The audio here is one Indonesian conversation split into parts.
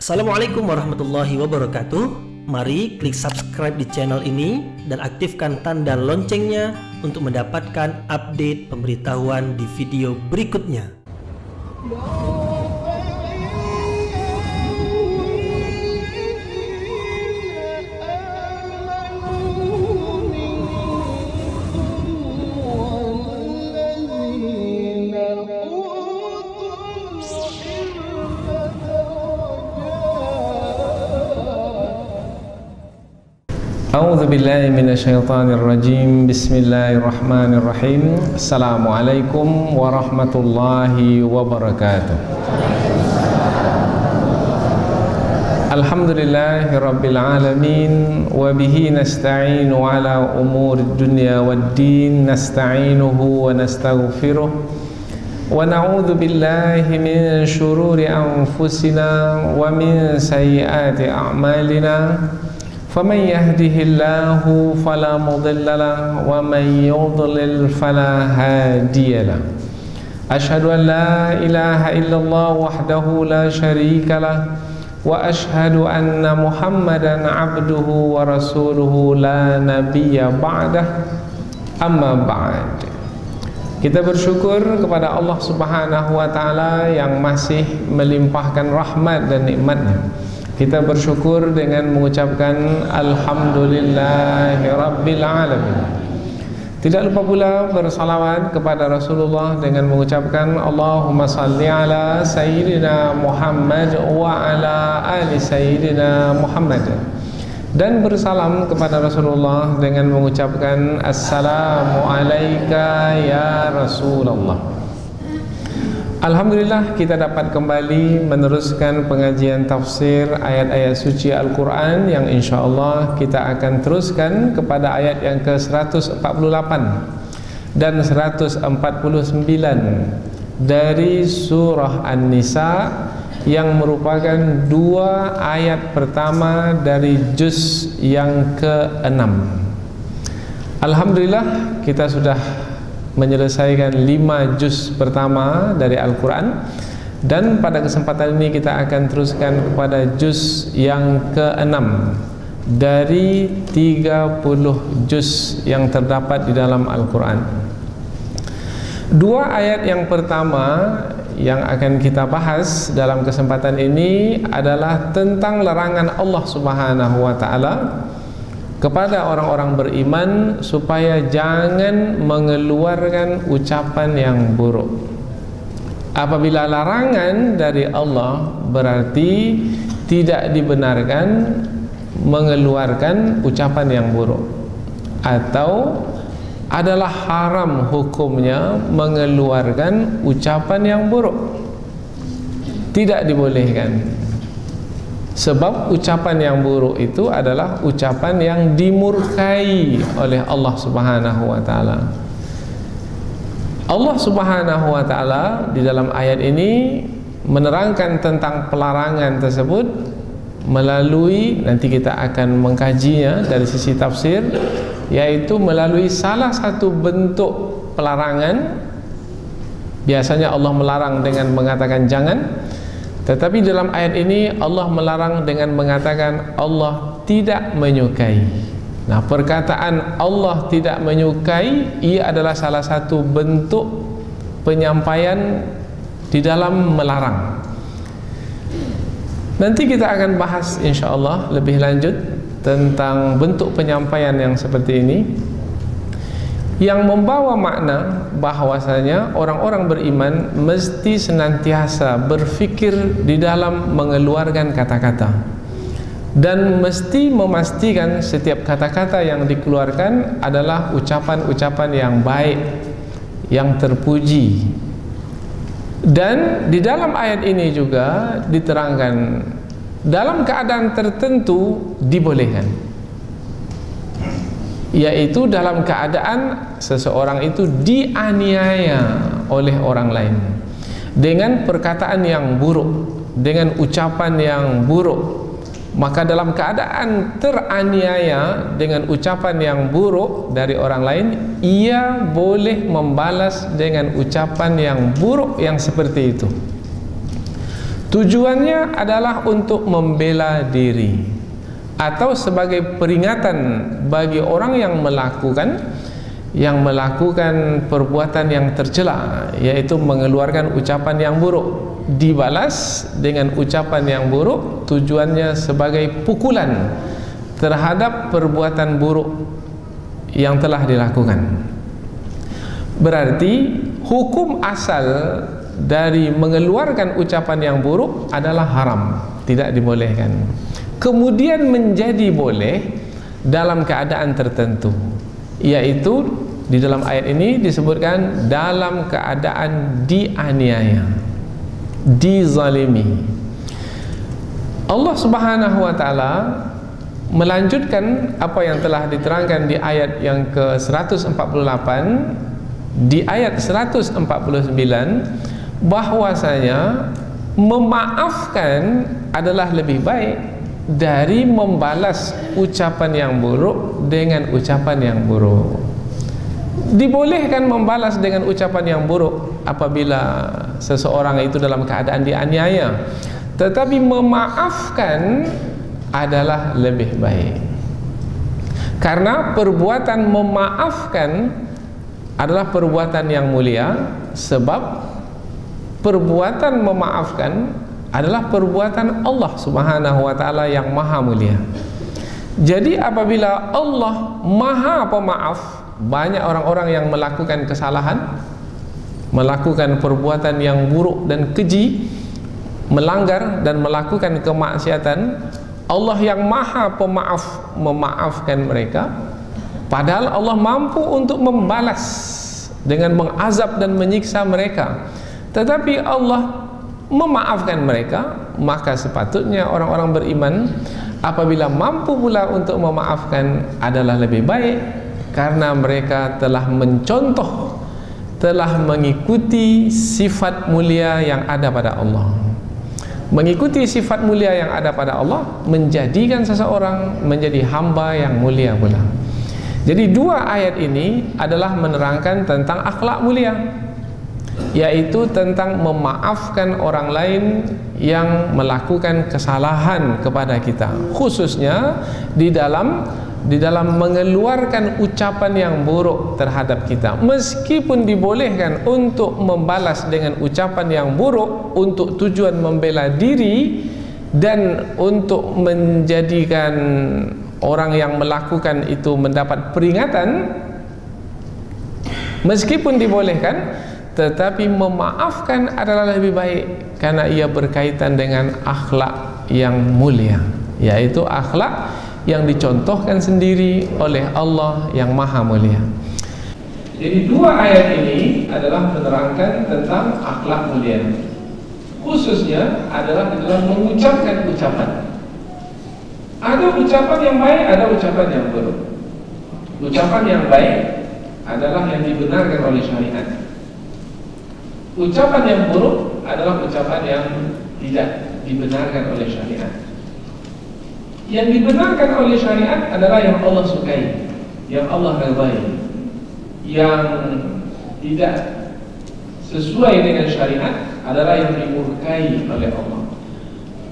Assalamualaikum warahmatullahi wabarakatuh. Mari klik subscribe di channel ini dan aktifkan tanda loncengnya untuk mendapatkan update pemberitahuan di video berikutnya. A'udzu billahi minasyaitonir rajim. Bismillahirrahmanirrahim. Assalamualaikum warahmatullahi wabarakatuh. Alhamdulillahirabbil alamin wa bihi nasta'inu ala umurid dunya waddin. Nasta'inuhu wa nastaghfiruh wa na'udzu billahi min syururi anfusina wa min sayyiati a'malina. فَمَنْ يَهْدِهِ اللَّهُ فَلَا مُضِلَّ لَهُ وَمَنْ يُضْلِلْ فَلَا هَادِيَ لَهُ أَشْهَدُ أَنْ لَا إِلَهَ إِلَّا اللَّهُ وَحْدَهُ لَا شَرِيكَ لَهُ وَأَشْهَدُ أَنَّ مُحَمَّدًا عَبْدُهُ وَرَسُولُهُ لَا نَبِيَّ بَعْدَهُ أَمَّا بَعْدُ. Kita bersyukur kepada Allah Subhanahu wa taala yang masih melimpahkan rahmat dan nikmat-Nya. Kita bersyukur dengan mengucapkan Alhamdulillahirabbil alamin. Tidak lupa pula bersalawat kepada Rasulullah dengan mengucapkan Allahumma salli ala Sayyidina Muhammad wa ala ali Sayyidina Muhammad. Dan bersalam kepada Rasulullah dengan mengucapkan Assalamu alayka ya Rasulullah. Alhamdulillah kita dapat kembali meneruskan pengajian tafsir ayat-ayat suci Al-Quran yang insyaAllah kita akan teruskan kepada ayat yang ke-148 dan 149 dari surah An-Nisa yang merupakan dua ayat pertama dari juz yang ke-6. Alhamdulillah kita sudah menyelesaikan 5 juz pertama dari Al-Quran, dan pada kesempatan ini kita akan teruskan kepada juz yang ke-6 dari 30 juz yang terdapat di dalam Al-Quran. Dua ayat yang pertama yang akan kita bahas dalam kesempatan ini adalah tentang larangan Allah Subhanahu wa taala kepada orang-orang beriman supaya jangan mengeluarkan ucapan yang buruk. Apabila larangan dari Allah berarti tidak dibenarkan mengeluarkan ucapan yang buruk, atau adalah haram hukumnya mengeluarkan ucapan yang buruk. Tidak dibolehkan. Sebab ucapan yang buruk itu adalah ucapan yang dimurkai oleh Allah Subhanahu wa taala. Allah Subhanahu wa taala di dalam ayat ini menerangkan tentang pelarangan tersebut melalui, nanti kita akan mengkajinya dari sisi tafsir, yaitu melalui salah satu bentuk pelarangan. Biasanya Allah melarang dengan mengatakan jangan, tetapi dalam ayat ini Allah melarang dengan mengatakan Allah tidak menyukai. Nah, perkataan Allah tidak menyukai ia adalah salah satu bentuk penyampaian di dalam melarang. Nanti kita akan bahas insyaAllah lebih lanjut tentang bentuk penyampaian yang seperti ini, yang membawa makna bahwasanya orang-orang beriman mesti senantiasa berfikir di dalam mengeluarkan kata-kata, dan mesti memastikan setiap kata-kata yang dikeluarkan adalah ucapan-ucapan yang baik, yang terpuji. Dan di dalam ayat ini juga diterangkan dalam keadaan tertentu dibolehkan, yaitu dalam keadaan seseorang itu dianiaya oleh orang lain dengan perkataan yang buruk, dengan ucapan yang buruk. Maka dalam keadaan teraniaya dengan ucapan yang buruk dari orang lain, ia boleh membalas dengan ucapan yang buruk yang seperti itu. Tujuannya adalah untuk membela diri atau sebagai peringatan bagi orang yang melakukan perbuatan yang tercela, yaitu mengeluarkan ucapan yang buruk, dibalas dengan ucapan yang buruk. Tujuannya sebagai pukulan terhadap perbuatan buruk yang telah dilakukan. Berarti hukum asal dari mengeluarkan ucapan yang buruk adalah haram, tidak dibolehkan. Kemudian menjadi boleh dalam keadaan tertentu, yaitu di dalam ayat ini disebutkan dalam keadaan dianiaya, dizalimi. Allah Subhanahu wa taala melanjutkan apa yang telah diterangkan di ayat yang ke-148, di ayat 149, bahwasanya memaafkan adalah lebih baik dari membalas ucapan yang buruk dengan ucapan yang buruk. Dibolehkan membalas dengan ucapan yang buruk apabila seseorang itu dalam keadaan dianiaya, tetapi memaafkan adalah lebih baik, karena perbuatan memaafkan adalah perbuatan yang mulia, sebab perbuatan memaafkan adalah perbuatan Allah Subhanahu wa taala yang maha mulia. Jadi apabila Allah maha pemaaf, banyak orang-orang yang melakukan kesalahan, melakukan perbuatan yang buruk dan keji, melanggar dan melakukan kemaksiatan, Allah yang maha pemaaf memaafkan mereka, padahal Allah mampu untuk membalas dengan mengazab dan menyiksa mereka, tetapi Allah memaafkan mereka. Maka sepatutnya orang-orang beriman apabila mampu pula untuk memaafkan adalah lebih baik, karena mereka telah mencontoh, telah mengikuti sifat mulia yang ada pada Allah. Mengikuti sifat mulia yang ada pada Allah menjadikan seseorang menjadi hamba yang mulia pula. Jadi dua ayat ini adalah menerangkan tentang akhlak mulia, yaitu tentang memaafkan orang lain yang melakukan kesalahan kepada kita, khususnya di dalam mengeluarkan ucapan yang buruk terhadap kita. Meskipun dibolehkan untuk membalas dengan ucapan yang buruk untuk tujuan membela diri dan untuk menjadikan orang yang melakukan itu mendapat peringatan, meskipun dibolehkan, tetapi memaafkan adalah lebih baik karena ia berkaitan dengan akhlak yang mulia, yaitu akhlak yang dicontohkan sendiri oleh Allah yang maha mulia. Jadi dua ayat ini adalah menerangkan tentang akhlak mulia, khususnya adalah di dalam mengucapkan ucapan. Ada ucapan yang baik, ada ucapan yang buruk. Ucapan yang baik adalah yang dibenarkan oleh syariat. Ucapan yang buruk adalah ucapan yang tidak dibenarkan oleh syariat. Yang dibenarkan oleh syariat adalah yang Allah sukai, yang Allah ridai. Yang tidak sesuai dengan syariat adalah yang dimurkai oleh Allah.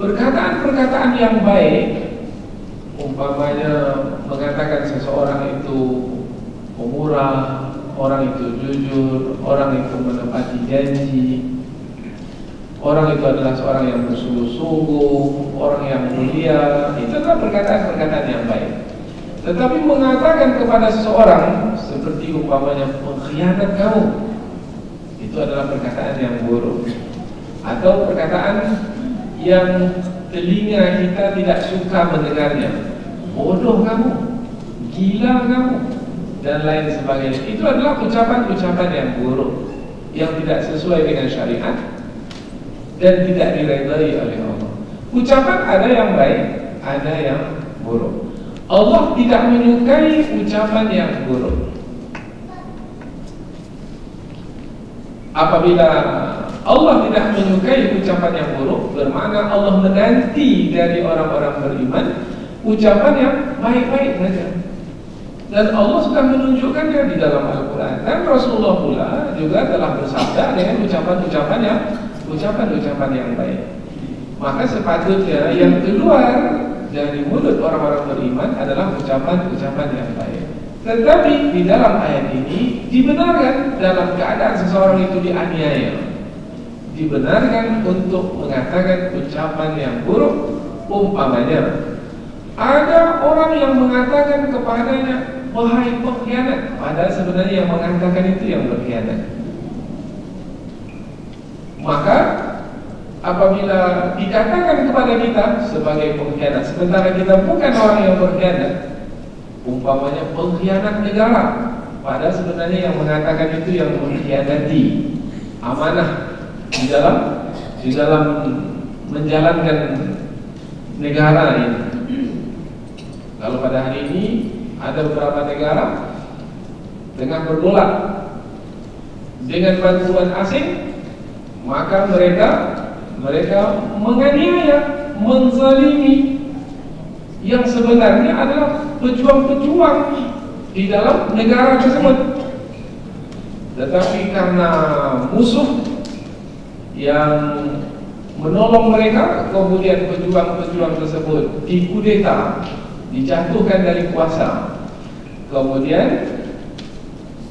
Perkataan-perkataan yang baik, umpamanya mengatakan seseorang itu pemurah, orang itu jujur, orang itu menepati janji, orang itu adalah seorang yang bersungguh-sungguh, orang yang mulia, itu adalah perkataan-perkataan yang baik. Tetapi mengatakan kepada seseorang seperti umpamanya pengkhianat kamu, itu adalah perkataan yang buruk, atau perkataan yang telinga kita tidak suka mendengarnya, bodoh kamu, gila kamu, dan lain sebagainya. Itu adalah ucapan-ucapan yang buruk, yang tidak sesuai dengan syariat dan tidak diridai oleh Allah. Ucapan ada yang baik, ada yang buruk. Allah tidak menyukai ucapan yang buruk. Apabila Allah tidak menyukai ucapan yang buruk, bermakna Allah menanti dari orang-orang beriman ucapan yang baik-baik saja. Dan Allah sudah menunjukkannya di dalam Al-Quran. Dan Rasulullah pula juga telah bersabda dengan ucapan-ucapan yang baik. maka sepatutnya yang keluar dari mulut orang-orang beriman adalah ucapan-ucapan yang baik. Tetapi di dalam ayat ini dibenarkan dalam keadaan seseorang itu dianiaya, dibenarkan untuk mengatakan ucapan yang buruk. Umpamanya ada orang yang mengatakan kepadanya, wahai pengkhianat, padahal sebenarnya yang mengatakan itu yang berkhianat. Maka apabila dikatakan kepada kita sebagai pengkhianat, sementara kita bukan orang yang berkhianat, umpamanya pengkhianat negara, padahal sebenarnya yang mengatakan itu yang mengkhianati amanah di dalam menjalankan negara ini. Kalau pada hari ini ada beberapa negara tengah bergolak dengan bantuan asing, maka mereka menganiaya, menzalimi yang sebenarnya adalah pejuang-pejuang di dalam negara tersebut. Tetapi karena musuh yang menolong mereka, kemudian pejuang-pejuang tersebut dikudeta, dijatuhkan dari kuasa. Kemudian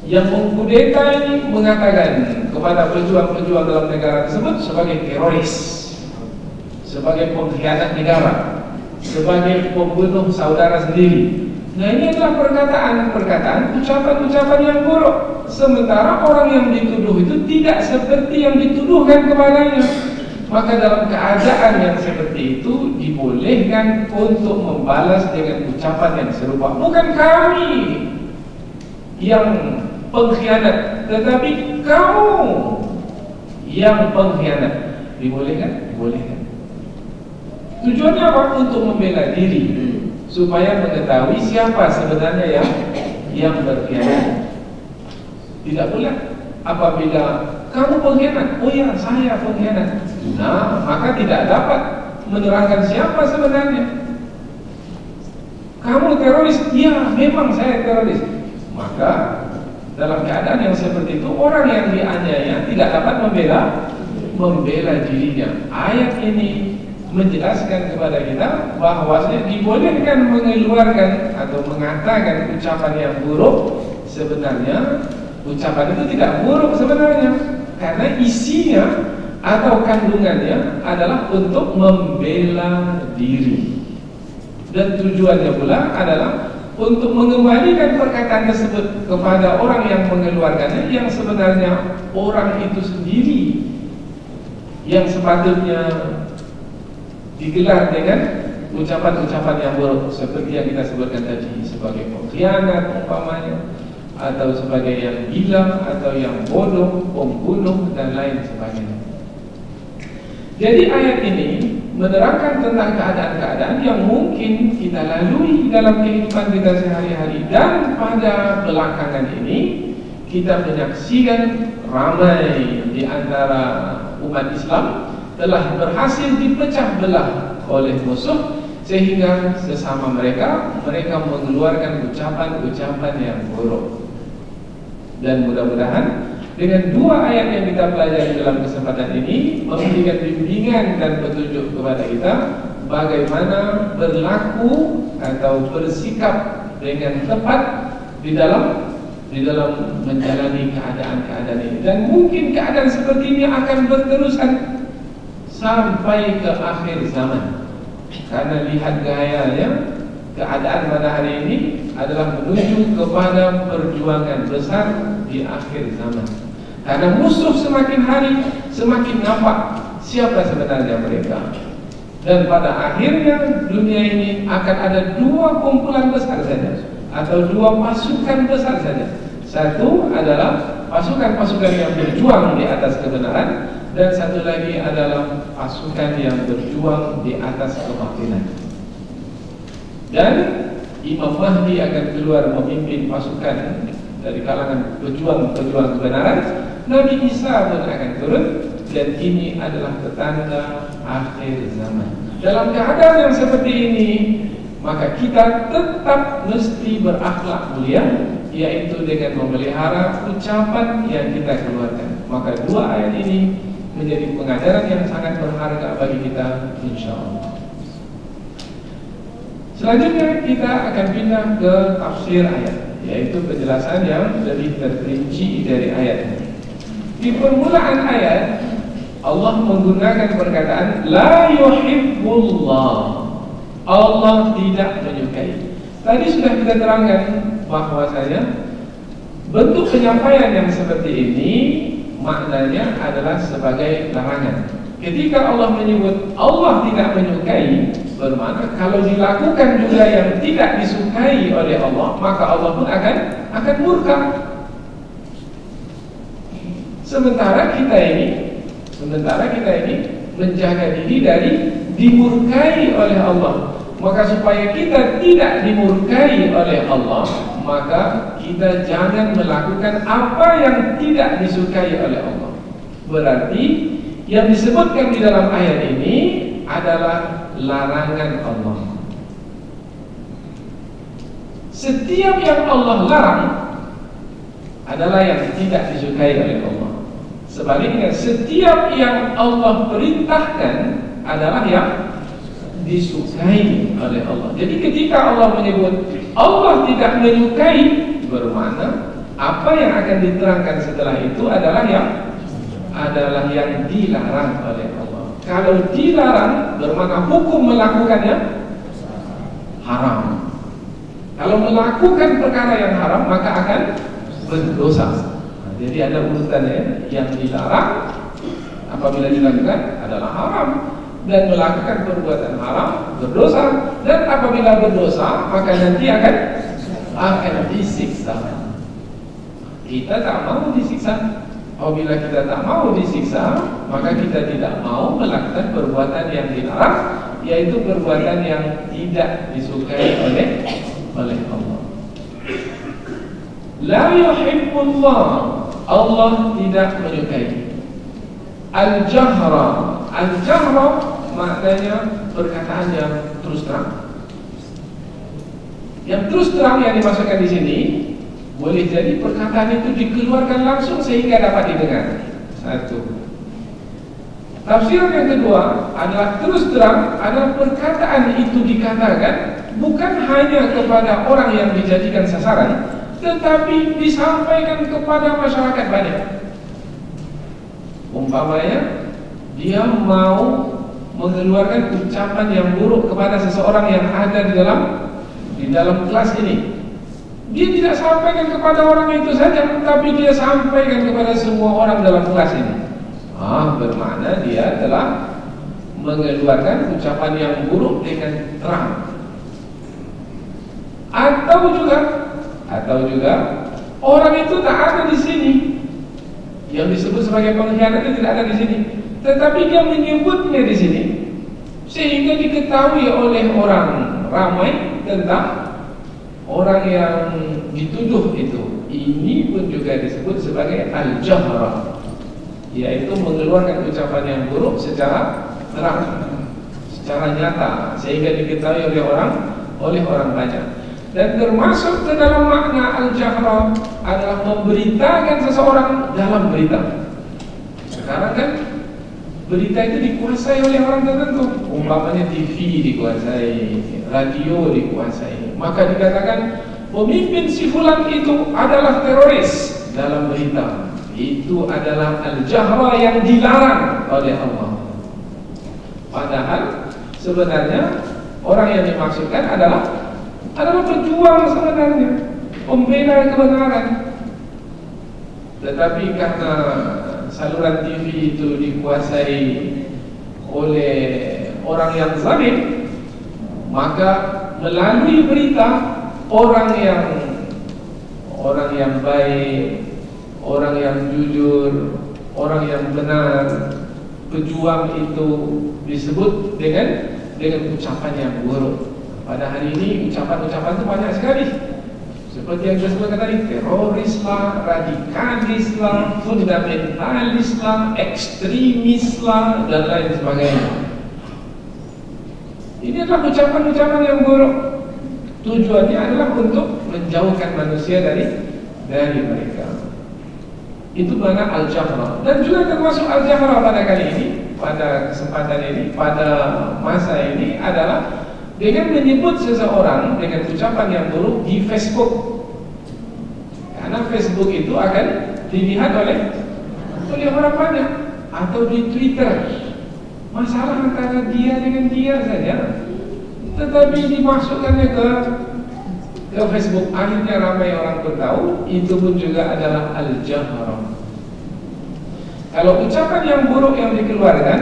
yang mengkudeta ini mengatakan kepada pejuang-pejuang dalam negara tersebut sebagai teroris, sebagai pengkhianat negara, sebagai pembunuh saudara sendiri. Nah, ini adalah perkataan-perkataan, ucapan-ucapan yang buruk. Sementara orang yang dituduh itu tidak seperti yang dituduhkan kepadanya. Maka dalam keadaan yang seperti itu dibolehkan untuk membalas dengan ucapan yang serupa. Bukan kami yang pengkhianat, tetapi kamu yang pengkhianat. Dibolehkan? Dibolehkan. Tujuannya apa? Untuk membela diri, supaya mengetahui siapa sebenarnya yang berkhianat. Tidak pula apabila kamu pengkhianat, oh ya saya pengkhianat, nah maka tidak dapat menerangkan siapa sebenarnya. Kamu teroris, iya memang saya teroris. Maka dalam keadaan yang seperti itu, orang yang dianiaya tidak dapat membela dirinya. Ayat ini menjelaskan kepada kita bahwasanya dibolehkan mengeluarkan atau mengatakan ucapan yang buruk. Sebenarnya ucapan itu tidak buruk sebenarnya, karena isinya atau kandungannya adalah untuk membela diri. Dan tujuannya pula adalah untuk mengembalikan perkataan tersebut kepada orang yang mengeluarkannya, yang sebenarnya orang itu sendiri yang sepatutnya digelar dengan ucapan-ucapan yang buruk, seperti yang kita sebutkan tadi, sebagai pengkhianat umpamanya, atau sebagai yang gila, atau yang bodoh, pembunuh, dan lain sebagainya. Jadi ayat ini menerangkan tentang keadaan-keadaan yang mungkin kita lalui dalam kehidupan kita sehari-hari. Dan pada belakangan ini kita menyaksikan ramai di antara umat Islam telah berhasil dipecah belah oleh musuh, sehingga sesama mereka mengeluarkan ucapan-ucapan yang buruk. Dan mudah-mudahan dengan dua ayat yang kita pelajari dalam kesempatan ini memberikan bimbingan dan petunjuk kepada kita bagaimana berlaku atau bersikap dengan tepat di dalam menjalani keadaan-keadaan ini. Dan mungkin keadaan seperti ini akan berterusan sampai ke akhir zaman. Karena lihat gayanya, keadaan pada hari ini adalah menuju kepada perjuangan besar di akhir zaman. Karena musuh semakin hari semakin nampak siapa sebenarnya mereka. Dan pada akhirnya dunia ini akan ada dua kumpulan besar saja, atau dua pasukan besar saja. Satu adalah pasukan-pasukan yang berjuang di atas kebenaran, dan satu lagi adalah pasukan yang berjuang di atas kebatilan. Dan Imam Mahdi akan keluar memimpin pasukan dari kalangan pejuang-pejuang kebenaran. Nabi Isa pun akan turun, dan ini adalah petanda akhir zaman. Dalam keadaan yang seperti ini, maka kita tetap mesti berakhlak mulia, yaitu dengan memelihara ucapan yang kita keluarkan. Maka dua ayat ini menjadi pengajaran yang sangat berharga bagi kita, insya Allah. Selanjutnya kita akan pindah ke tafsir ayat, yaitu penjelasan yang lebih terperinci dari ayat ini. Di permulaan ayat, Allah menggunakan perkataan la yuhibbullah, Allah tidak menyukai. Tadi sudah kita terangkan bahwasanya bentuk penyampaian yang seperti ini maknanya adalah sebagai larangan. Ketika Allah menyebut Allah tidak menyukai, bermakna kalau dilakukan juga yang tidak disukai oleh Allah, maka Allah pun akan murka. Sementara kita ini menjaga diri dari dimurkai oleh Allah. Maka supaya kita tidak dimurkai oleh Allah, maka kita jangan melakukan apa yang tidak disukai oleh Allah. Berarti yang disebutkan di dalam ayat ini adalah larangan Allah. Setiap yang Allah larang adalah yang tidak disukai oleh Allah. Sebaliknya, setiap yang Allah perintahkan adalah yang disukai oleh Allah. Jadi ketika Allah menyebut Allah tidak menyukai, bermakna apa yang akan diterangkan setelah itu adalah yang dilarang oleh Allah. Kalau dilarang, bermakna hukum melakukannya haram. Kalau melakukan perkara yang haram, maka akan berdosa. Jadi ada urutannya, yang dilarang apabila dilakukan adalah haram, dan melakukan perbuatan haram berdosa, dan apabila berdosa maka nanti akan disiksa. Kita tak mau disiksa. Apabila kita tak mau disiksa, maka kita tidak mau melakukan perbuatan yang dilarang, yaitu perbuatan yang tidak disukai oleh Allah. La yuhibbullah, Allah tidak menyukai. Al-jahra, al-jahra maknanya perkataan yang terus terang. Yang terus terang yang dimasukkan di sini boleh jadi perkataan itu dikeluarkan langsung sehingga dapat didengar. Satu. Tafsiran yang kedua adalah terus terang, adalah perkataan itu dikatakan bukan hanya kepada orang yang dijadikan sasaran, tetapi disampaikan kepada masyarakat banyak. Umpamanya dia mau mengeluarkan ucapan yang buruk kepada seseorang yang ada di dalam kelas ini. Dia tidak sampaikan kepada orang itu saja, tapi dia sampaikan kepada semua orang dalam kelas ini. Bermakna dia telah mengeluarkan ucapan yang buruk dengan terang. Atau juga orang itu tak ada di sini. Yang disebut sebagai pengkhianat itu tidak ada di sini, tetapi dia menyebutnya di sini sehingga diketahui oleh orang ramai tentang orang yang dituduh itu. Ini pun juga disebut sebagai al-jahra, yaitu mengeluarkan ucapan yang buruk secara terang, secara nyata, sehingga diketahui oleh orang banyak. Dan termasuk ke dalam makna al-jahra adalah memberitakan seseorang dalam berita. Sekarang kan berita itu dikuasai oleh orang tertentu. Umpamanya TV dikuasai, radio dikuasai. Maka dikatakan pemimpin si fulan itu adalah teroris dalam berita. Itu adalah al-jahra yang dilarang oleh Allah. Padahal sebenarnya orang yang dimaksudkan adalah pejuang sebenarnya, pembela kebenaran. Tetapi karena saluran TV itu dikuasai oleh orang yang zalim, maka melalui berita orang yang baik, orang yang jujur, orang yang benar, pejuang itu disebut dengan ucapan yang buruk. Pada hari ini ucapan-ucapan itu banyak sekali. Seperti yang saya sebutkan tadi, teroris lah, radikalis lah, fundamentalis lah, ekstremis lah, dan lain sebagainya. Ini adalah ucapan-ucapan yang buruk. Tujuannya adalah untuk menjauhkan manusia dari mereka. Itu mana al-jahra. Dan juga termasuk al-jahra pada kali ini, pada kesempatan ini, pada masa ini adalah dengan menyebut seseorang dengan ucapan yang buruk di Facebook. Karena Facebook itu akan dilihat oleh orang banyak, atau di Twitter. Masalah antara dia dengan dia saja, tetapi dimasukkannya ke Facebook, akhirnya ramai orang bertahu. Itu pun juga adalah al-jahra. Kalau ucapan yang buruk yang dikeluarkan,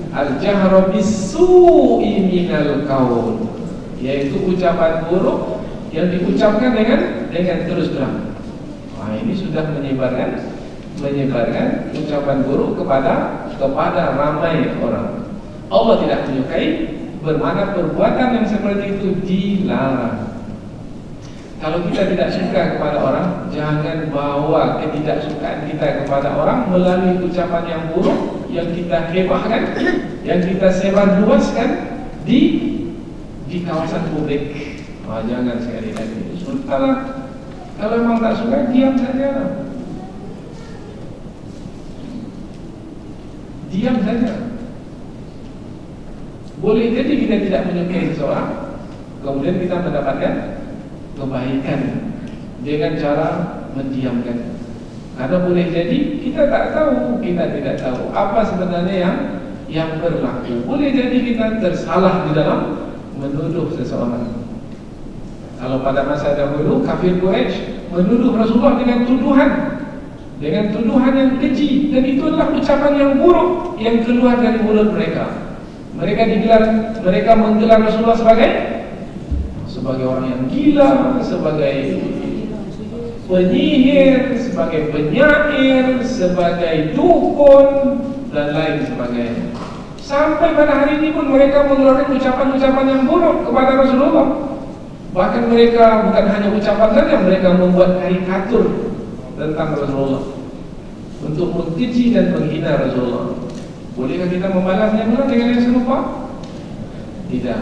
al-jahra bis-su'i minal qaul, yaitu ucapan buruk yang diucapkan dengan terus terang. Wah, ini sudah menyebarkan ucapan buruk kepada ramai orang. Allah tidak menyukai, bermakna perbuatan yang seperti itu dilarang. Kalau kita tidak suka kepada orang, jangan bawa ketidaksukaan kita kepada orang melalui ucapan yang buruk yang kita hebahkan, yang kita sebarluaskan di kawasan publik. Jangan sekali lagi. Kalau memang tak suka, diam saja. Diam saja. Boleh jadi kita tidak menyukai seseorang, kemudian kita mendapatkan kebaikan dengan cara mendiamkan. Karena boleh jadi kita tidak tahu apa sebenarnya yang berlaku. Boleh jadi kita tersalah di dalam menuduh seseorang. Kalau pada masa dahulu kafir Quraisy menuduh Rasulullah dengan tuduhan yang keji, dan itu adalah ucapan yang buruk yang keluar dari mulut mereka. Mereka menggelar Rasulullah sebagai orang yang gila, sebagai penyihir, sebagai penyair, sebagai dukun, dan lain sebagainya. Sampai pada hari ini pun mereka mengeluarkan ucapan-ucapan yang buruk kepada Rasulullah. Bahkan mereka bukan hanya ucapan saja, mereka membuat karikatur tentang Rasulullah untuk mengkeji dan menghina Rasulullah. Bolehkah kita membalasnya dengan yang serupa? Tidak.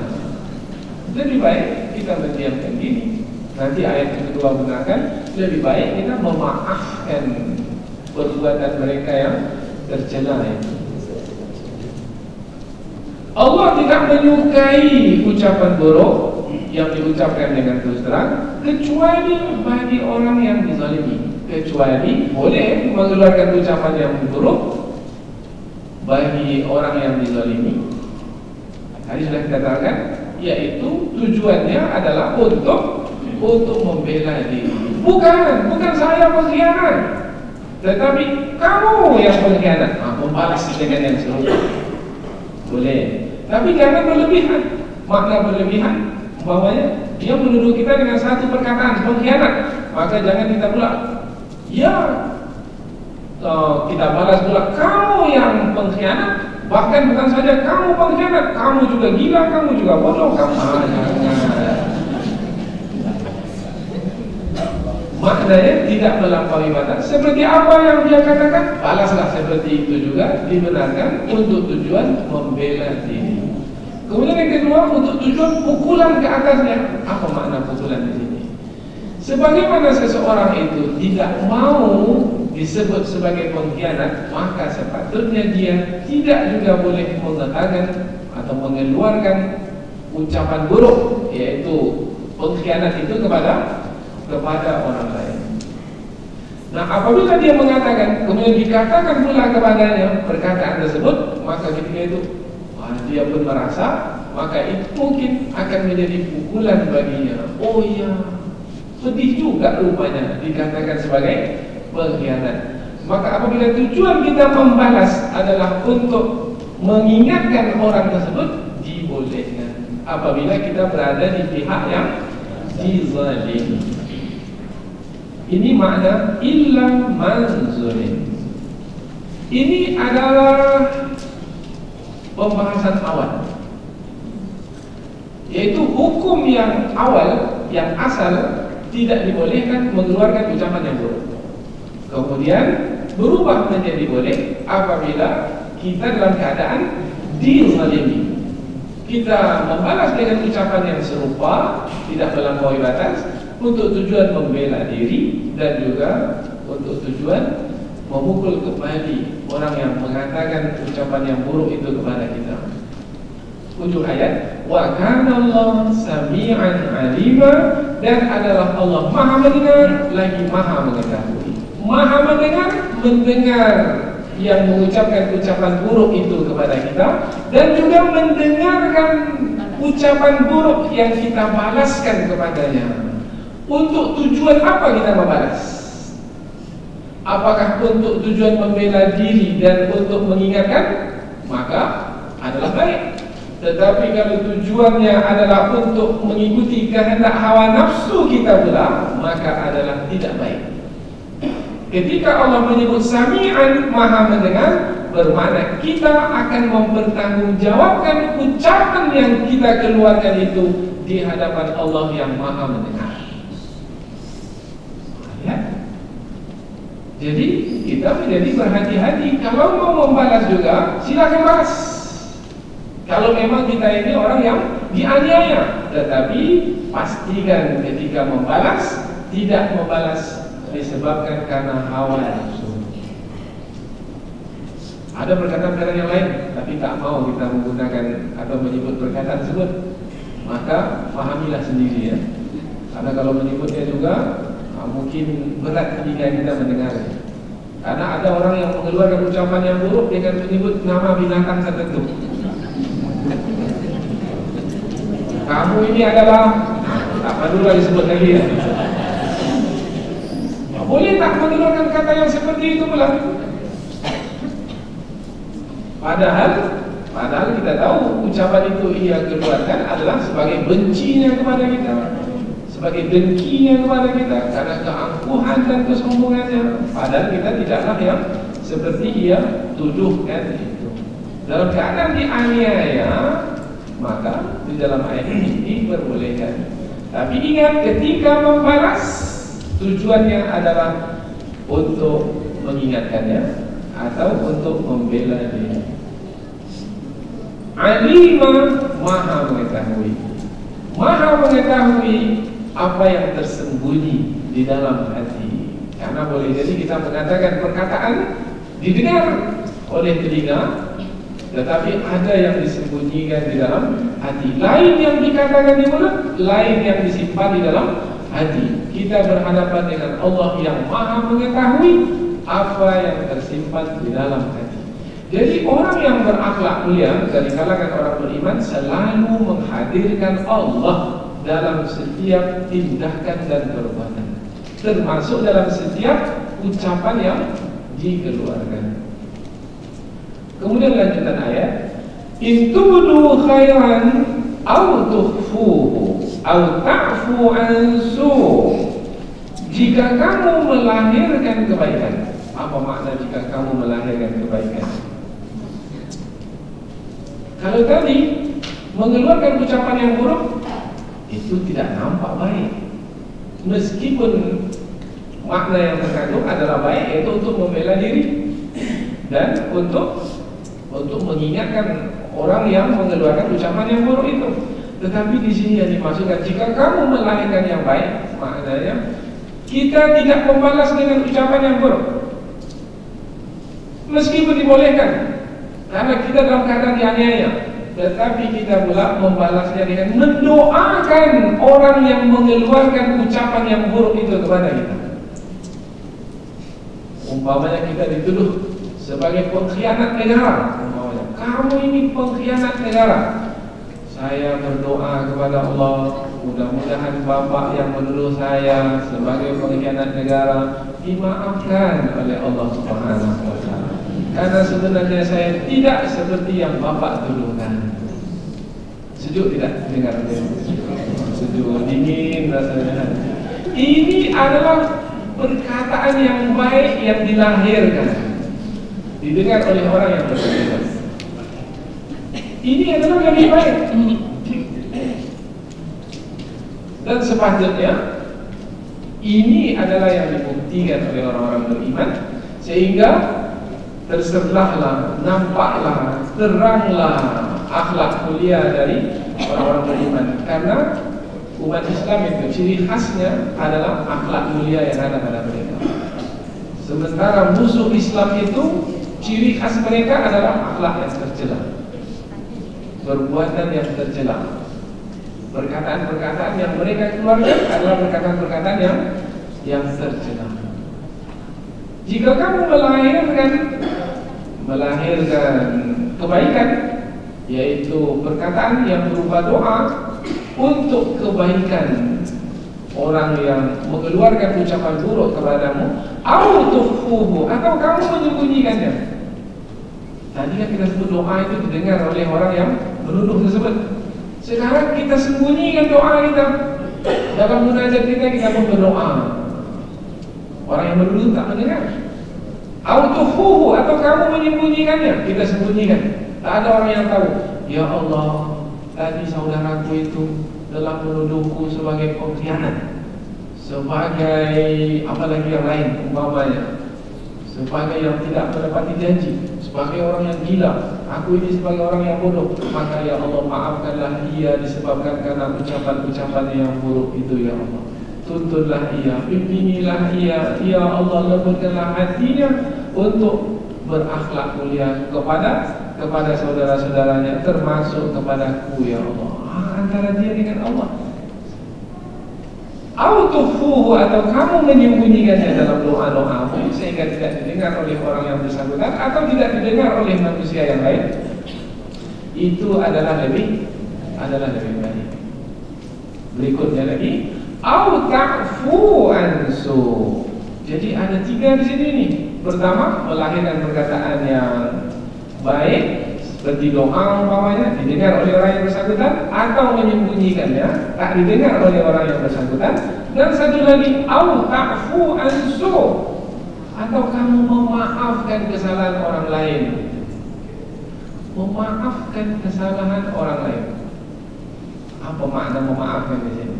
Lebih baik kita mendiamkan diri. Nanti ayat yang kedua mengatakan lebih baik kita memaafkan perbuatan mereka yang tercela itu. Allah tidak menyukai ucapan buruk yang diucapkan dengan terus terang, kecuali bagi orang yang dizalimi. Kecuali boleh mengeluarkan ucapan yang buruk bagi orang yang dizalimi. Tadi sudah kita katakan, yaitu tujuannya adalah untuk membela diri. Bukan saya pengkhianat, tetapi kamu yang pengkhianat. Membalas dengan yang serupa boleh, tapi jangan berlebihan. Makna berlebihan umpamanya dia menuduh kita dengan satu perkataan pengkhianat, maka jangan kita pula kita balas pula kamu yang pengkhianat. Bahkan bukan saja kamu pengkhianat, kamu juga gila, kamu juga bodoh, kamu maknanya tidak melampaui batas. Seperti apa yang dia katakan, balaslah seperti itu juga, dibenarkan untuk tujuan membela diri. Kemudian yang kedua, untuk tujuan pukulan ke atasnya. Apa makna pukulan di sini? Sebagaimana seseorang itu tidak mau disebut sebagai pengkhianat, maka sepatutnya dia tidak juga boleh mengatakan atau mengeluarkan ucapan buruk, yaitu pengkhianat itu kepada orang lain. Nah, apabila dia mengatakan, kemudian dikatakan pula kepadanya perkataan tersebut, maka ketika itu dia pun merasa, maka itu mungkin akan menjadi pukulan baginya. Oh iya, sedih juga rupanya dikatakan sebagai pengkhianat. Maka apabila tujuan kita membalas adalah untuk mengingatkan orang tersebut, dibolehkan apabila kita berada di pihak yang dizalimi. Ini makna illa man zulim. Ini adalah pembahasan awal, yaitu hukum yang awal, yang asal tidak dibolehkan mengeluarkan ucapan yang buruk. Kemudian berubah menjadi boleh apabila kita dalam keadaan dizalimi. Kita membalas dengan ucapan yang serupa, tidak melampaui batas, untuk tujuan membela diri dan juga untuk tujuan memukul kembali orang yang mengatakan ucapan yang buruk itu kepada kita. Ujung ayat, wa kana Allah sami'an alima, dan adalah Allah Maha mendengar lagi Maha mengetahui. Maha mendengar yang mengucapkan ucapan buruk itu kepada kita, dan juga mendengarkan ucapan buruk yang kita balaskan kepadanya. Untuk tujuan apa kita membalas? Apakah untuk tujuan membela diri dan untuk mengingatkan? Maka adalah baik. Tetapi kalau tujuannya adalah untuk mengikuti kehendak hawa nafsu kita pula, maka adalah tidak baik. Ketika Allah menyebut Sami'an, Maha mendengar, bermakna kita akan mempertanggungjawabkan ucapan yang kita keluarkan itu di hadapan Allah yang Maha mendengar. Ya. Jadi kita menjadi berhati-hati. Kalau mau membalas juga, silakan balas. Kalau memang kita ini orang yang dianiaya, tetapi pastikan ketika membalas, tidak membalas disebabkan karena hawa nafsu. Ada perkataan-perkataan yang lain, tapi tak mau kita menggunakan atau menyebut perkataan tersebut, maka pahamilah sendiri ya. Karena kalau menyebutnya juga mungkin berat ketika kita mendengarnya. Karena ada orang yang mengeluarkan ucapan yang buruk dengan menyebut nama binatang tertentu. Kamu ini adalah apa dulu disebut lagi ya? Boleh tak mengeluarkan kata yang seperti itu pula? Padahal kita tahu ucapan itu ia keluarkan adalah sebagai bencinya kepada kita, sebagai dengkinya kepada kita, karena keangkuhan dan kesombongannya. Padahal kita tidaklah yang seperti ia tuduhkan itu. Dalam keadaan dianiaya, maka di dalam ayat ini diperbolehkan. Tapi ingat, ketika membalas, tujuannya adalah untuk mengingatkannya atau untuk membela dia. Alimah, Maha mengetahui. Maha mengetahui apa yang tersembunyi di dalam hati. Karena boleh jadi kita mengatakan perkataan didengar oleh telinga, tetapi ada yang disembunyikan di dalam hati. Lain yang dikatakan di mulut, lain yang disimpan di dalam hati. Kita berhadapan dengan Allah yang Maha mengetahui apa yang tersimpan di dalam hati. Jadi orang yang berakhlak mulia dari kalangan orang beriman selalu menghadirkan Allah dalam setiap tindakan dan perbuatan, termasuk dalam setiap ucapan yang dikeluarkan. Kemudian lanjutan ayat, in tubdu khairan aw tukhfuhu aw ta'fu an su'. Jika kamu melahirkan kebaikan. Apa makna jika kamu melahirkan kebaikan? Kalau tadi mengeluarkan ucapan yang buruk, itu tidak nampak baik. Meskipun makna yang terkandung adalah baik, yaitu untuk membela diri dan untuk mengingatkan orang yang mengeluarkan ucapan yang buruk itu. Tetapi di sini yang dimaksudkan, jika kamu melahirkan yang baik, maknanya kita tidak membalas dengan ucapan yang buruk, meskipun dibolehkan, karena kita dalam keadaan dianiaya. Tetapi kita pula membalasnya dengan mendoakan orang yang mengeluarkan ucapan yang buruk itu kepada kita. Umpamanya kita dituduh sebagai pengkhianat negara, umpamanya, kamu ini pengkhianat negara. Saya berdoa kepada Allah, mudah-mudahan bapak yang menuduh saya sebagai pengkhianat negara dimaafkan oleh Allah Subhanahu wa taala. Karena sebenarnya saya tidak seperti yang bapak tuduhkan. Sejuk tidak dengar? Sejuk, dingin rasanya. Ini adalah perkataan yang baik yang dilahirkan, didengar oleh orang yang berbeda. Ini adalah yang lebih baik. Dan sepatutnya ini adalah yang dibuktikan oleh orang-orang beriman, sehingga terserlahlah, nampaklah, teranglah akhlak mulia dari orang-orang beriman. Karena umat Islam itu ciri khasnya adalah akhlak mulia yang ada pada mereka. Sementara musuh Islam itu ciri khas mereka adalah akhlak yang tercela, perbuatan yang tercela, perkataan-perkataan yang mereka keluarkan adalah perkataan-perkataan yang tercela. Jika kamu melahirkan kebaikan, yaitu perkataan yang berupa doa untuk kebaikan orang yang mengeluarkan ucapan buruk kepadamu, atau kamu menyembunyikannya. Tadi kan kita sebut doa itu didengar oleh orang yang menuduh tersebut. Sekarang kita sembunyikan doa kita. Dalam munajat kita pun berdoa. Orang yang menuduh tak mendengar. Atau kamu menyembunyikannya. Kita sembunyikan. Tak ada orang yang tahu. Ya Allah, tadi saudaraku itu telah menuduhku sebagai pengkhianat, sebagai apalagi yang lain umpamanya, sebagai yang tidak menepati janji, sebagai orang yang gila, aku ini sebagai orang yang bodoh. Maka ya Allah, maafkanlah ia disebabkan karena ucapan-ucapan yang buruk itu ya Allah. Tuntunlah ia, bimbingilah ia, ya Allah, lembutkanlah hatinya untuk berakhlak mulia kepada saudara-saudaranya, termasuk kepadaku ya Allah. Antara dia dengan Allah. Atau kamu menyembunyikannya dalam doa-doamu sehingga tidak didengar oleh orang yang bersangkutan atau tidak didengar oleh manusia yang lain. Itu adalah lebih baik. Berikutnya lagi, ta'fu ansu. Jadi ada 3 di sini nih. Pertama, melahirkan perkataan yang baik seperti doa umpamanya didengar oleh orang yang bersangkutan, atau menyembunyikannya tak didengar oleh orang yang bersangkutan. Dan satu lagi, ta'fu ansu, atau kamu memaafkan kesalahan orang lain. Memaafkan kesalahan orang lain. Apa makna memaafkan di sini?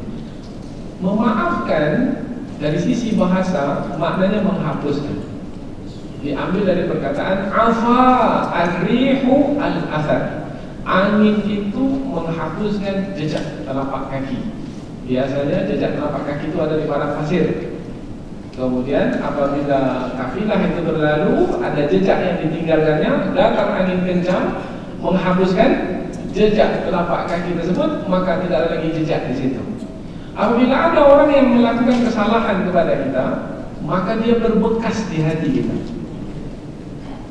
Memaafkan dari sisi bahasa maknanya menghapuskan. Diambil dari perkataan afa ar-rihu al-athar. Angin itu menghapuskan jejak telapak kaki. Biasanya jejak telapak kaki itu ada di padang pasir. Kemudian apabila kafilah itu berlalu, ada jejak yang ditinggalkannya, datang angin kencang menghapuskan jejak telapak kaki tersebut, maka tidak ada lagi jejak di situ. Apabila ada orang yang melakukan kesalahan kepada kita, maka dia berbekas di hati kita.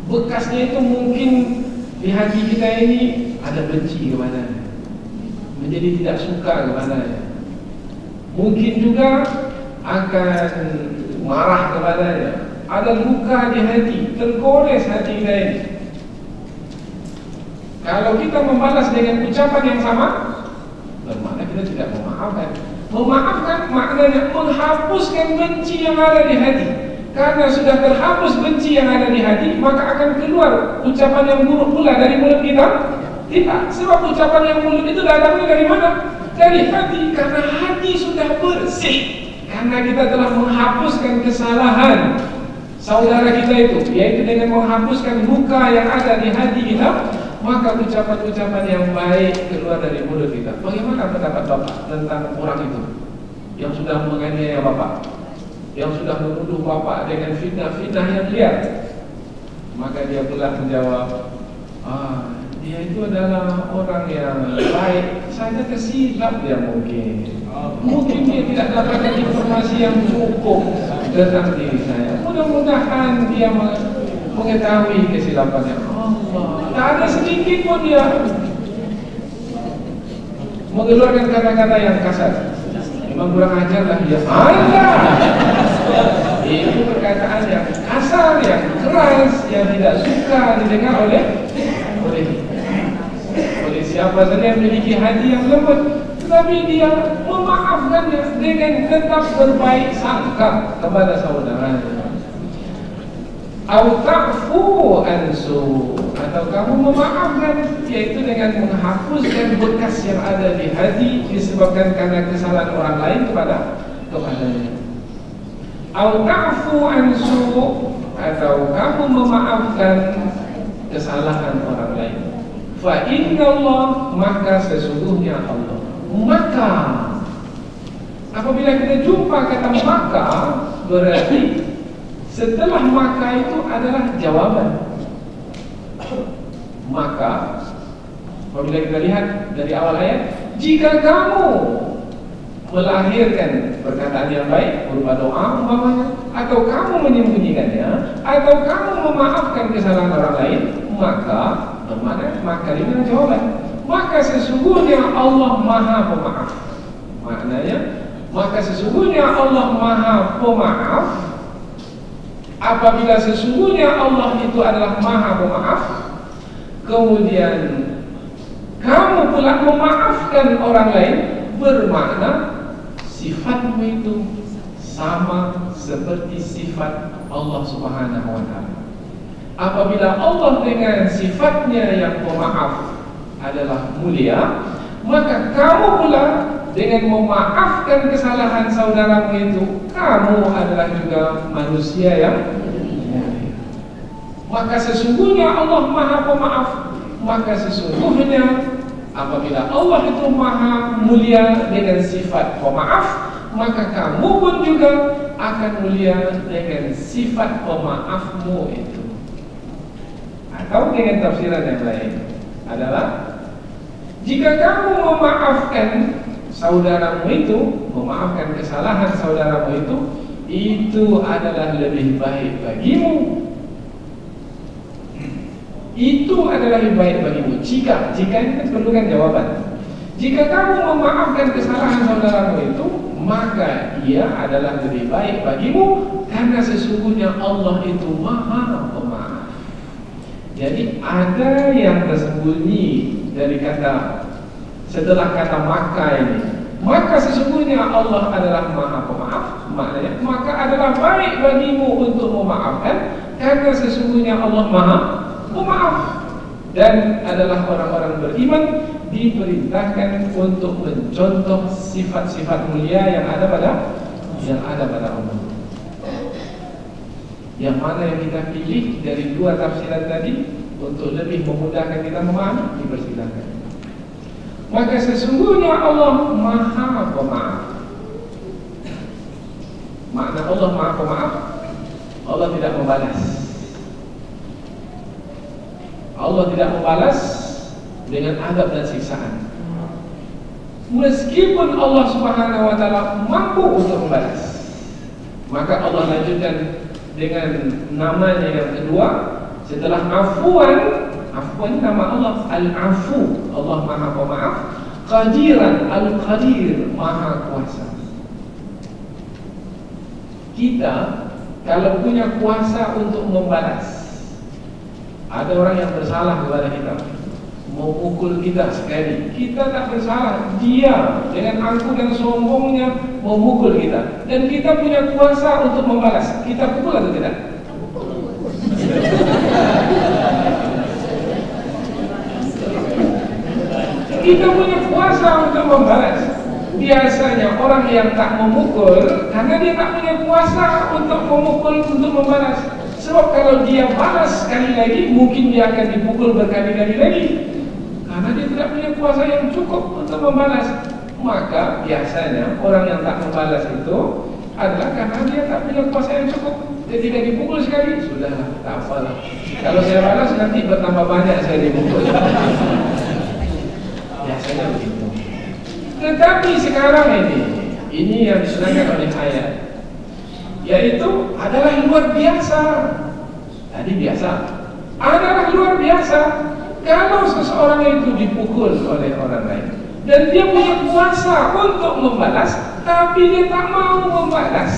Bekasnya itu mungkin di hati kita ini ada benci kepadanya, menjadi tidak suka kepadanya. Mungkin juga akan marah kepadanya. Ada luka di hati, tergores hati kita ini. Kalau kita membalas dengan ucapan yang sama, bermakna kita tidak memaafkan. Memaafkan maknanya menghapuskan benci yang ada di hati. Karena sudah terhapus benci yang ada di hati, maka akan keluar ucapan yang buruk pula dari mulut kita. Tidak, sebab ucapan yang mulut itu datangnya dari mana? Dari hati, karena hati sudah bersih. Karena kita telah menghapuskan kesalahan saudara kita itu, yaitu dengan menghapuskan luka yang ada di hati kita, maka ucapan-ucapan yang baik keluar dari mulut kita. Bagaimana pendapat Bapak tentang orang itu yang sudah menganiaya Bapak, yang sudah menuduh Bapak dengan fitnah-fitnah yang liar? Maka dia pula menjawab, dia itu adalah orang yang baik, saja tersilap dia mungkin dia tidak dapatkan informasi yang cukup tentang diri saya. Mudah-mudahan dia mengetahui kesilapannya. Allah, tak ada sedikit pun dia mengeluarkan kata-kata yang kasar. Memang kurang ajar lah dia. Itu perkataan yang kasar, yang keras, yang tidak suka didengar oleh siapa saja yang memiliki hati yang lembut. Tetapi dia memaafkannya dengan tetap berbaik sangka kepada saudaranya. Ta'fu ansu, atau kamu memaafkan, yaitu dengan menghapuskan bekas yang ada di hati disebabkan karena kesalahan orang lain kepadanya. Ta'fu ansu, atau kamu memaafkan kesalahan orang lain. Fa innallah, maka sesungguhnya Allah. Maka apabila kita jumpa kata maka, berarti Setelah maka itu adalah jawaban. Maka apabila kita lihat dari awal ayat, jika kamu melahirkan perkataan yang baik berupa doa umpamanya, atau kamu menyembunyikannya, atau kamu memaafkan kesalahan orang lain, maka ini jawaban. Maka sesungguhnya Allah Maha Pemaaf. Maknanya, maka sesungguhnya Allah Maha Pemaaf. Apabila sesungguhnya Allah itu adalah Maha Pemaaf, kemudian kamu pula memaafkan orang lain, bermakna sifatmu itu sama seperti sifat Allah Subhanahu wa ta'ala. Apabila Allah dengan sifatnya yang pemaaf adalah mulia, maka kamu pula dengan memaafkan kesalahan saudaramu itu, kamu adalah juga manusia yang mulia. Maka sesungguhnya Allah Maha Pemaaf. Maka sesungguhnya apabila Allah itu Maha Mulia dengan sifat pemaaf, maka kamu pun juga akan mulia dengan sifat pemaafmu itu. Atau dengan tafsiran yang lain adalah, jika kamu memaafkan saudaramu itu, memaafkan kesalahan saudaramu itu adalah lebih baik bagimu. Itu adalah lebih baik bagimu. Jika ini perlukan jawaban. Jika kamu memaafkan kesalahan saudaramu itu, maka ia adalah lebih baik bagimu, karena sesungguhnya Allah itu Maha Pemaaf. Jadi ada yang tersembunyi dari kata, setelah kata maka ini. Maka sesungguhnya Allah adalah Maha Pemaaf. Maknanya, maka adalah baik bagimu untuk memaafkan, karena sesungguhnya Allah Maha Pemaaf. Dan adalah orang-orang beriman diperintahkan untuk mencontoh sifat-sifat mulia yang ada pada Allah. Yang mana yang kita pilih dari dua tafsiran tadi untuk lebih memudahkan kita memahami, dipersilakan. Maka sesungguhnya Allah Maha Pemaaf. Makna Allah Maha Pemaaf, Allah tidak membalas. Allah tidak membalas dengan azab dan siksaan. Meskipun Allah Subhanahu wa ta'ala mampu untuk membalas. Maka Allah lanjutkan dengan namanya yang kedua. Setelah afwan nama Allah Al-Afu, Allah Maha Pemaaf. Qadiran, Al-Qadir, Maha Kuasa. Kita kalau punya kuasa untuk membalas, ada orang yang bersalah kepada kita, mau pukul kita sekali, kita tak bersalah, dia dengan angkuh dan sombongnya mau pukul kita, dan kita punya kuasa untuk membalas, kita pukul atau tidak? Kita punya kuasa untuk membalas. Biasanya orang yang tak memukul karena dia tak punya kuasa untuk memukul, untuk membalas. Sebab kalau dia balas sekali lagi, mungkin dia akan dipukul berkali-kali lagi, karena dia tidak punya kuasa yang cukup untuk membalas. Maka biasanya orang yang tak membalas itu adalah karena dia tak punya kuasa yang cukup. Ketika dipukul sekali, sudahlah, tak apalah. Kalau saya balas nanti bertambah banyak saya dipukul. Biasanya begitu. Tetapi sekarang ini yang disunahkan oleh ayat, yaitu adalah luar biasa. Tadi biasa, adalah luar biasa. Kalau seseorang itu dipukul oleh orang lain dan dia punya kuasa untuk membalas, tapi dia tak mau membalas,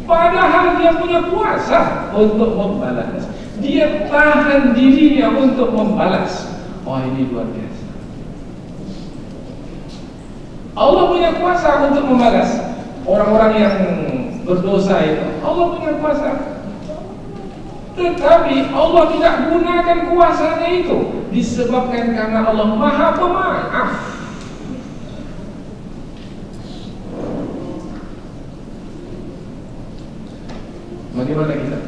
padahal dia punya kuasa untuk membalas, dia tahan dirinya untuk membalas. Oh, ini luar biasa. Allah punya kuasa untuk membalas orang-orang yang berdosa itu. Allah punya kuasa, tetapi Allah tidak gunakan kuasanya itu disebabkan karena Allah Maha Pemaaf. Bagaimana kita?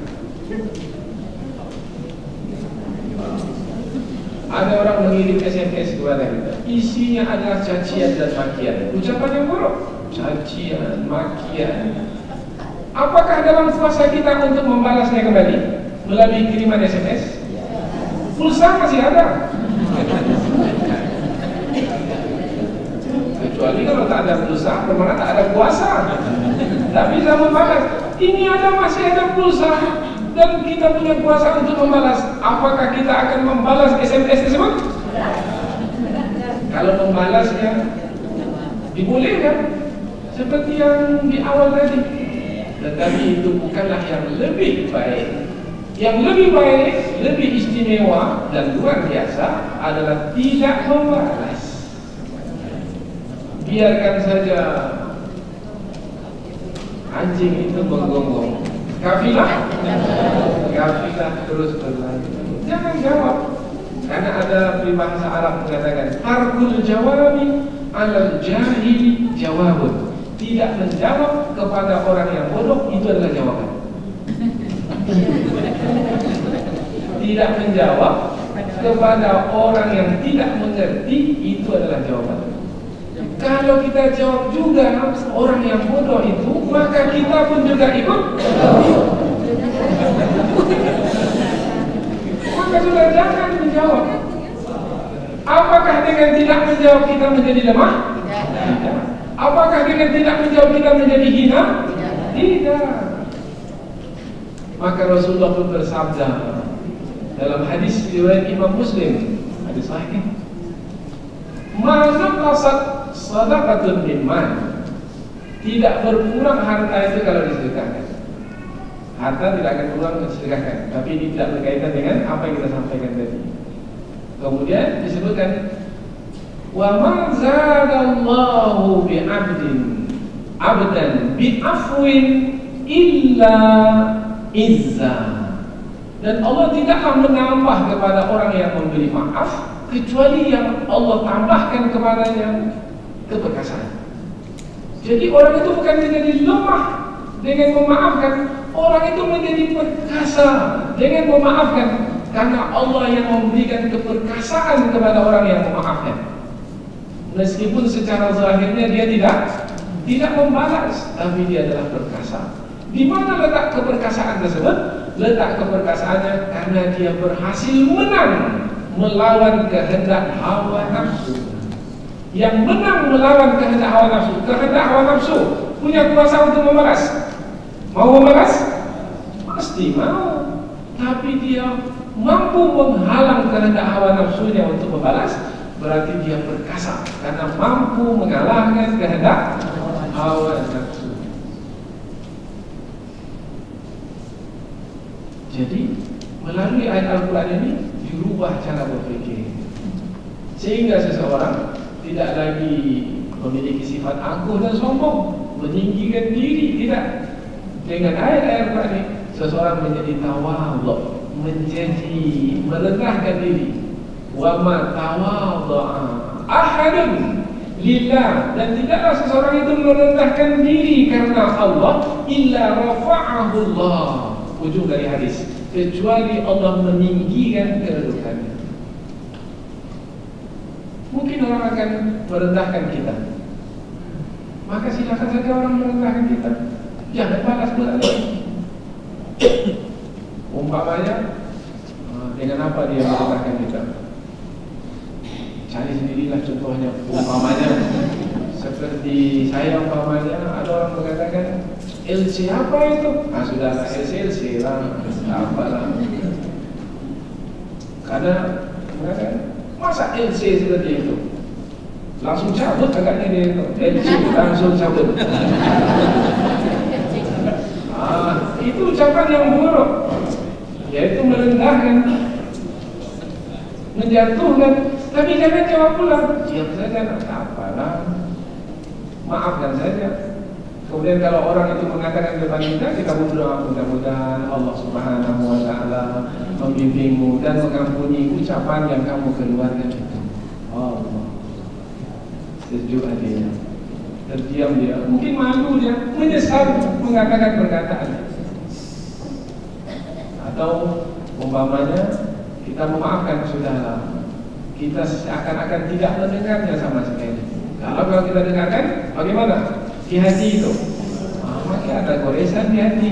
Ada orang mengirim SMS kepada kita, isinya adalah cacian dan makian, ucapan yang buruk, cacian, makian. Apakah dalam kuasa kita untuk membalasnya kembali melalui kiriman SMS? Pulsa masih ada. Kecuali kalau tak ada pulsa, bermakna tak ada kuasa. Tak bisa membalas. Ini masih ada pulsa dan kita punya kuasa untuk membalas. Apakah kita akan membalas SMS tersebut? Kalau membalasnya dibolehkan seperti yang di awal tadi, tetapi itu bukanlah yang lebih baik. Yang lebih baik, lebih istimewa dan luar biasa adalah tidak membalas. Biarkan saja anjing itu menggonggong, kafilah terus berlanjut. Jangan jawab, karena ada peribahasa Arab mengatakan tarkul jawabi alal jahili jawabun. Tidak menjawab kepada orang yang bodoh itu adalah jawaban. Tidak menjawab kepada orang yang tidak mengerti itu adalah jawaban. Kalau kita jawab juga orang yang bodoh itu, maka kita pun juga ikut. Maka sudah jangan menjawab. Apakah dengan tidak menjawab kita menjadi lemah? Tidak. Apakah dengan tidak menjawab kita menjadi hina? Tidak. Maka Rasulullah pun bersabda dalam hadis riwayat Imam Muslim, hadis sahih, "Ma naqasat sadaqatun min mal." Tidak berkurang harta itu kalau disedekahkan. Harta tidak akan kurang disedekahkan, tapi ini tidak berkaitan dengan apa yang kita sampaikan tadi. Kemudian disebutkan, "Wa ma zadallahu bi 'abdan bi afwin illa izza." Dan Allah tidaklah menambah kepada orang yang memberi maaf kecuali yang Allah tambahkan kepadanya keperkasaan. Jadi orang itu bukan menjadi lemah dengan memaafkan, orang itu menjadi perkasa dengan memaafkan, karena Allah yang memberikan keperkasaan kepada orang yang memaafkan. Meskipun secara zahirnya dia tidak membalas, tapi dia adalah perkasa. Di mana letak keperkasaan tersebut? Letak keperkasaannya karena dia berhasil menang melawan kehendak hawa nafsu. Yang menang melawan kehendak hawa nafsu, kehendak hawa nafsu punya kuasa untuk membalas. Mau membalas? Pasti mau. Tapi dia mampu menghalang kehendak hawa nafsunya untuk membalas, berarti dia perkasa karena mampu mengalahkan kehendak hawa nafsu. Jadi melalui ayat Al-Quran ini dirubah cara berpikir, sehingga seseorang tidak lagi memiliki sifat angkuh dan sombong, meninggikan diri. Tidak. Dengan ayat-ayat Al-Quran ini seseorang menjadi tawadhu, menjadi merendahkan diri. Wa ma tawadha'a ahadun lillah, dan tidaklah seseorang itu merendahkan diri karena Allah illa rafa'ahu Allah. Ujung dari hadis, kecuali Allah meninggikan kedudukannya. Mungkin orang akan merendahkan kita, maka silakan saja orang merendahkan kita, jangan balas balik. Umpamanya dengan apa dia merendahkan kita? Cari sendirilah contohnya. Umpamanya seperti saya, umpamanya ada orang mengatakan LC apa itu? Ah sudahlah, LC lah, apalah. Karena masa LC seperti itu? Langsung cabut agaknya dia itu. LC langsung cabut. Itu ucapan yang buruk, yaitu merendahkan, menjatuhkan. Tapi jangan jawab pula, diam saja, apalah, maafkan saja. Kemudian kalau orang itu mengatakan depan kita berdoa, mudah-mudahan Allah Subhanahu wa Ta'ala membimbingmu dan mengampuni ucapan yang kamu keluarkan itu. Allah, sejuk hatinya, terdiam dia, mungkin malu dia, menyesal mengatakan perkataan. Atau umpamanya kita memaafkan, sudahlah, kita seakan-akan tidak mendengarnya sama sekali. Kalau kita dengarkan, bagaimana? Di hati itu semakin ada goresan di hati,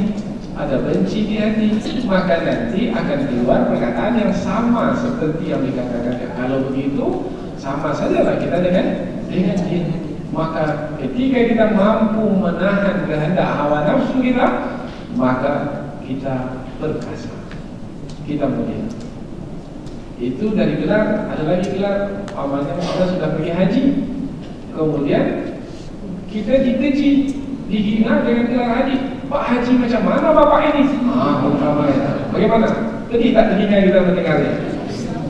ada benci di hati, maka nanti akan keluar perkataan yang sama seperti yang dikatakan. Kalau begitu, sama sajalah kita dengan dia. Maka ketika kita mampu menahan kehendak hawa nafsu kita, maka kita perkasa, kita mulia. Itu dari gelar. Ada lagi gelar, amalnya kita sudah pergi haji, kemudian kita dikeji, dihina dengan gelar haji. Pak Haji macam mana bapak ini? Bagaimana? Jadi tak terhina kita mendengarnya.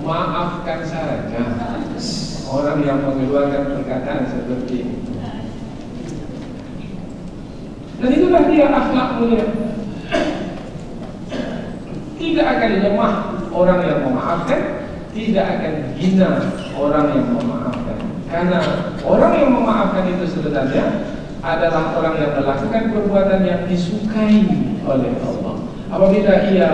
Maafkan saja orang yang mengeluarkan perkataan seperti ini. Dan itulah dia akhlak mulia. Tidak akan lemah orang yang memaafkan, tidak akan hina orang yang memaafkan. Karena orang yang memaafkan itu sebenarnya adalah orang yang melakukan perbuatan yang disukai oleh Allah. Apabila ia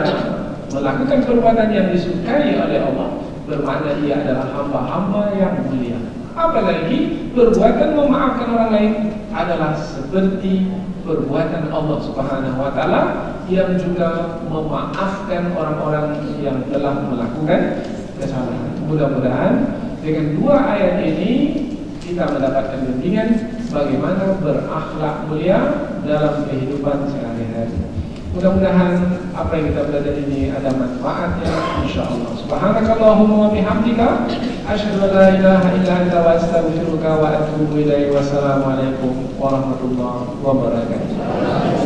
melakukan perbuatan yang disukai oleh Allah, bermakna ia adalah hamba-hamba yang mulia. Apalagi perbuatan memaafkan orang lain adalah seperti perbuatan Allah Subhanahu wa taala yang juga memaafkan orang-orang yang telah melakukan kesalahan. Mudah-mudahan dengan dua ayat ini kita mendapatkan bimbingan bagaimana berakhlak mulia dalam kehidupan sehari-hari. Mudah-mudahan apa yang kita belajar ini ada manfaatnya, insyaallah. Subhanakallahumma wa bihamdika asyhadu an la ilaha illa anta wa astaghfiruka wa atubu ilaik. Wassalamualaikum warahmatullahi wabarakatuh.